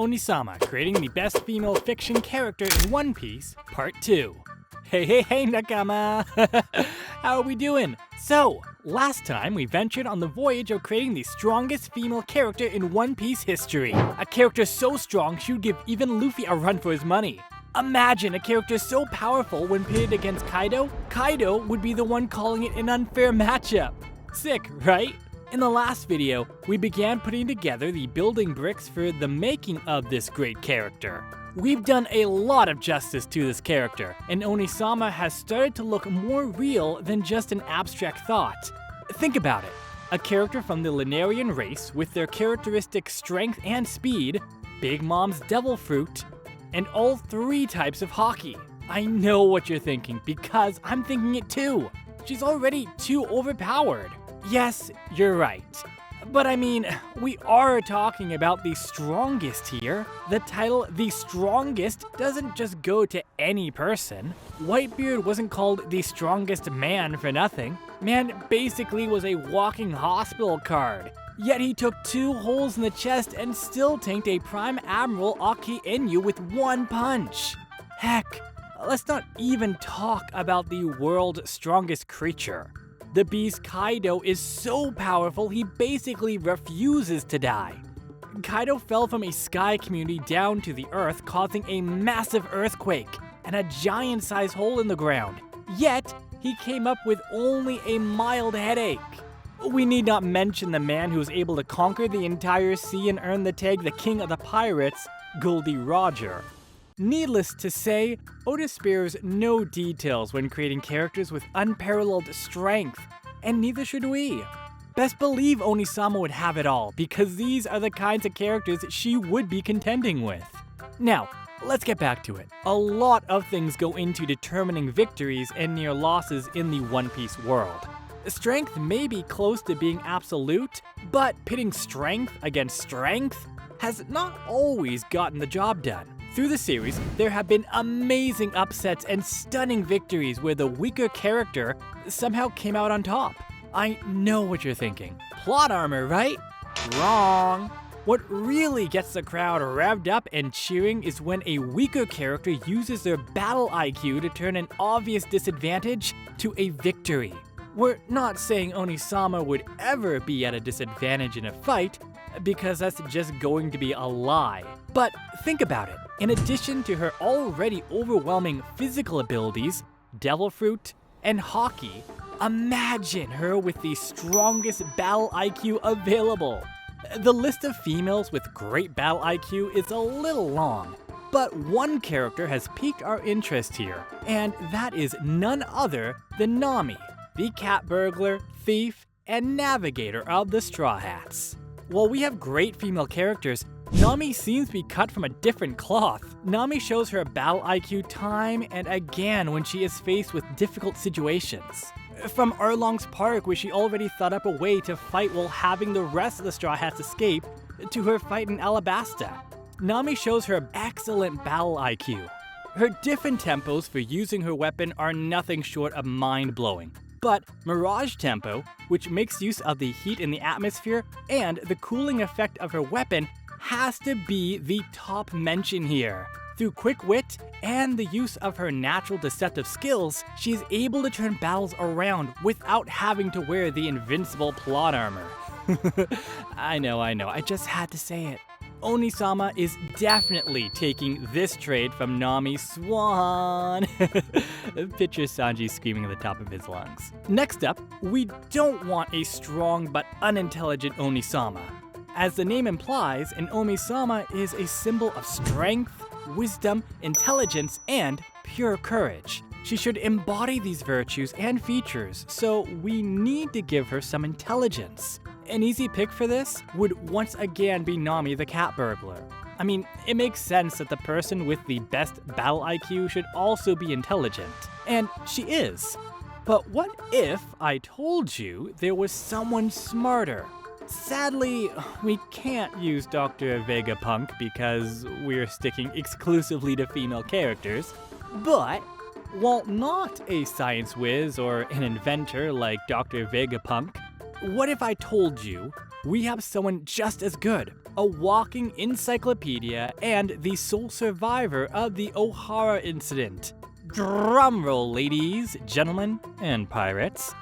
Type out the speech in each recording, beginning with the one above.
Oneesama, creating the best female fiction character in One Piece, Part 2. Heyyy Nakamaaaaa! How are we doing? So, last time we ventured on the voyage of creating the strongest female character in One Piece history. A character so strong she would give even Luffy a run for his money. Imagine a character so powerful when pitted against Kaido, Kaido would be the one calling it an unfair matchup. Sick, right? In the last video, we began putting together the building bricks for the making of this great character. We've done a lot of justice to this character, and Oneesama has started to look more real than just an abstract thought. Think about it. A character from the Lunarian race with their characteristic strength and speed, Big Mom's devil fruit, and all three types of hockey. I know what you're thinking, because I'm thinking it too. She's already too overpowered. Yes, you're right. But I mean, we are talking about the strongest here. The title, The Strongest, doesn't just go to any person. Whitebeard wasn't called the strongest man for nothing. Man basically was a walking hospital card. Yet he took 2 holes in the chest and still tanked a Prime Admiral Aki Inu with 1 punch. Heck, let's not even talk about the world's strongest creature. The beast Kaido is so powerful he basically refuses to die. Kaido fell from a sky community down to the earth, causing a massive earthquake and a giant-sized hole in the ground. Yet, he came up with only a mild headache. We need not mention the man who was able to conquer the entire sea and earn the tag the King of the Pirates, Goldie Roger. Needless to say, Oda spares no details when creating characters with unparalleled strength, and neither should we. Best believe Oneesama would have it all, because these are the kinds of characters she would be contending with. Now, let's get back to it. A lot of things go into determining victories and near losses in the One Piece world. Strength may be close to being absolute, but pitting strength against strength has not always gotten the job done. Through the series, there have been amazing upsets and stunning victories where the weaker character somehow came out on top. I know what you're thinking. Plot armor, right? Wrong. What really gets the crowd revved up and cheering is when a weaker character uses their battle IQ to turn an obvious disadvantage to a victory. We're not saying Oneesama would ever be at a disadvantage in a fight, because that's just going to be a lie. But think about it. In addition to her already overwhelming physical abilities, devil fruit, and hockey, imagine her with the strongest battle IQ available. The list of females with great battle IQ is a little long, but one character has piqued our interest here, and that is none other than Nami, the cat burglar, thief, and navigator of the Straw Hats. While we have great female characters, Nami seems to be cut from a different cloth. Nami shows her battle IQ time and again when she is faced with difficult situations. From Arlong's Park, where she already thought up a way to fight while having the rest of the Straw Hats escape, to her fight in Alabasta, Nami shows her excellent battle IQ. Her different tempos for using her weapon are nothing short of mind-blowing. But Mirage Tempo, which makes use of the heat in the atmosphere and the cooling effect of her weapon, has to be the top mention here. Through quick wit and the use of her natural deceptive skills, she's able to turn battles around without having to wear the invincible plot armor. I know, I just had to say it. Oneesama is definitely taking this trade from Nami Swan. Picture Sanji screaming at the top of his lungs. Next up, we don't want a strong but unintelligent Oneesama. As the name implies, an Oneesama is a symbol of strength, wisdom, intelligence, and pure courage. She should embody these virtues and features, so we need to give her some intelligence. An easy pick for this would once again be Nami the cat burglar. I mean, it makes sense that the person with the best battle IQ should also be intelligent, and she is. But what if I told you there was someone smarter? Sadly, we can't use Dr. Vegapunk because we're sticking exclusively to female characters, but while not a science whiz or an inventor like Dr. Vegapunk, what if I told you we have someone just as good? a walking encyclopedia and the sole survivor of the Ohara incident. Drumroll, ladies, gentlemen, and pirates.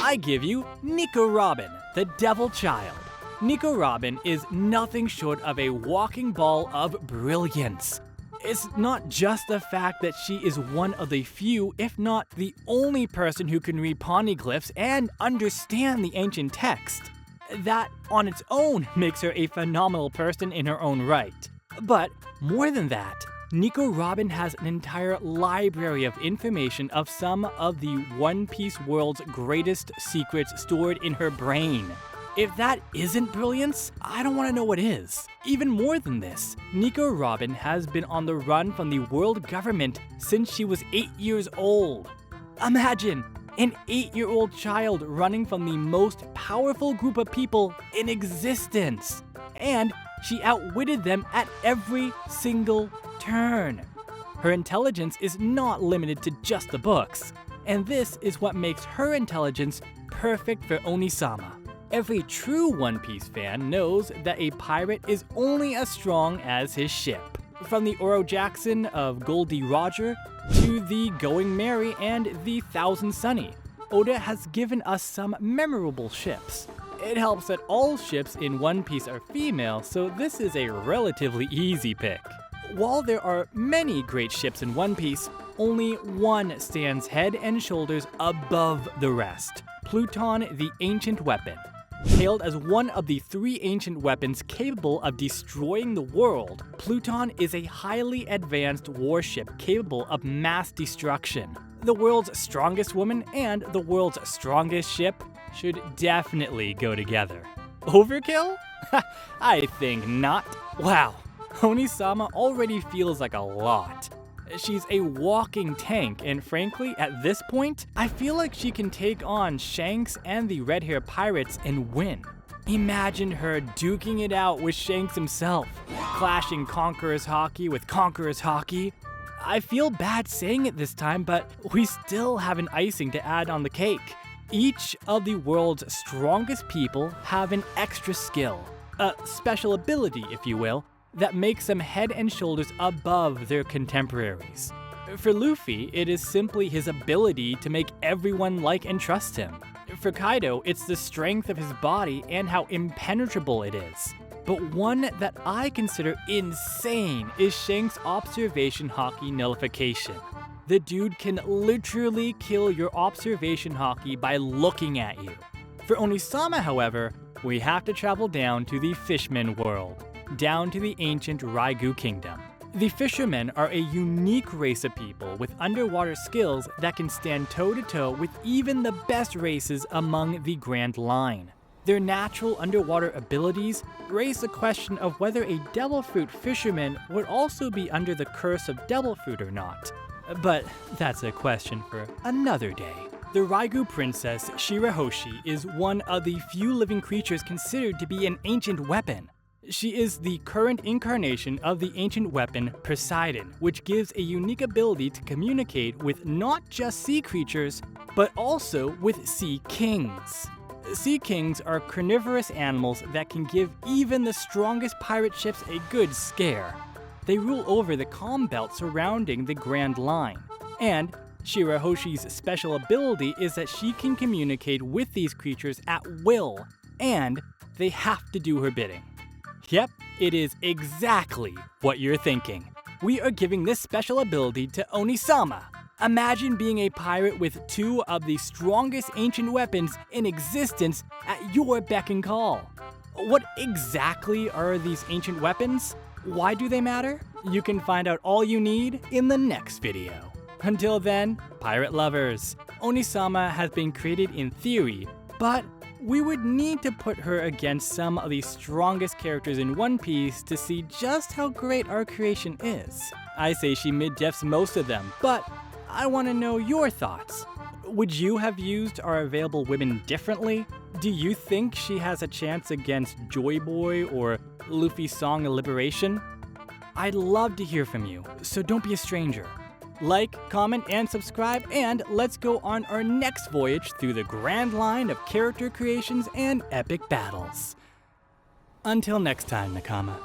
I give you Nico Robin, the Devil Child. Nico Robin is nothing short of a walking ball of brilliance. It's not just the fact that she is one of the few, if not the only person who can read poneglyphs and understand the ancient text. That on its own makes her a phenomenal person in her own right. But more than that, Nico Robin has an entire library of information of some of the One Piece world's greatest secrets stored in her brain. If that isn't brilliance, I don't want to know what is. Even more than this, Nico Robin has been on the run from the world government since she was 8 years old. Imagine an 8-year-old child running from the most powerful group of people in existence. And she outwitted them at every single turn. Her intelligence is not limited to just the books, and this is what makes her intelligence perfect for Oneesama. Every true One Piece fan knows that a pirate is only as strong as his ship. From the Oro Jackson of Goldie Roger to the Going Merry and the Thousand Sunny, Oda has given us some memorable ships. It helps that all ships in One Piece are female, so this is a relatively easy pick. While there are many great ships in One Piece, only one stands head and shoulders above the rest: Pluton the Ancient Weapon. Hailed as one of the 3 ancient weapons capable of destroying the world, Pluton is a highly advanced warship capable of mass destruction. The world's strongest woman and the world's strongest ship should definitely go together. Overkill? I think not. Wow, Oneesama already feels like a lot. She's a walking tank, and frankly, at this point, I feel like she can take on Shanks and the Red Hair Pirates and win. Imagine her duking it out with Shanks himself, clashing Conqueror's Haki with Conqueror's Haki. I feel bad saying it this time, but we still have an icing to add on the cake. Each of the world's strongest people have an extra skill, a special ability, if you will, that makes them head and shoulders above their contemporaries. For Luffy, it is simply his ability to make everyone like and trust him. For Kaido, it's the strength of his body and how impenetrable it is. But one that I consider insane is Shanks' observation haki nullification. The dude can literally kill your observation haki by looking at you. For Oneesama, however, we have to travel down to the Fishman world, down to the ancient Raigu Kingdom. The fishermen are a unique race of people with underwater skills that can stand toe-to-toe with even the best races among the Grand Line. Their natural underwater abilities raise the question of whether a devil fruit fisherman would also be under the curse of devil fruit or not. But that's a question for another day. The Raigu princess Shirahoshi is one of the few living creatures considered to be an ancient weapon. She is the current incarnation of the ancient weapon Poseidon, which gives a unique ability to communicate with not just sea creatures, but also with sea kings. Sea kings are carnivorous animals that can give even the strongest pirate ships a good scare. They rule over the calm belt surrounding the Grand Line, and Shirahoshi's special ability is that she can communicate with these creatures at will, and they have to do her bidding. Yep, it is exactly what you're thinking. We are giving this special ability to Oneesama. Imagine being a pirate with 2 of the strongest ancient weapons in existence at your beck and call. What exactly are these ancient weapons? Why do they matter? You can find out all you need in the next video. Until then, pirate lovers, Oneesama has been created in theory, but we would need to put her against some of the strongest characters in One Piece to see just how great our creation is. I say she mid-defs most of them, but I want to know your thoughts. Would you have used our available women differently? Do you think she has a chance against Joy Boy or Luffy's Song of Liberation? I'd love to hear from you, so don't be a stranger. Like, comment, and subscribe, and let's go on our next voyage through the grand line of character creations and epic battles. Until next time, Nakama.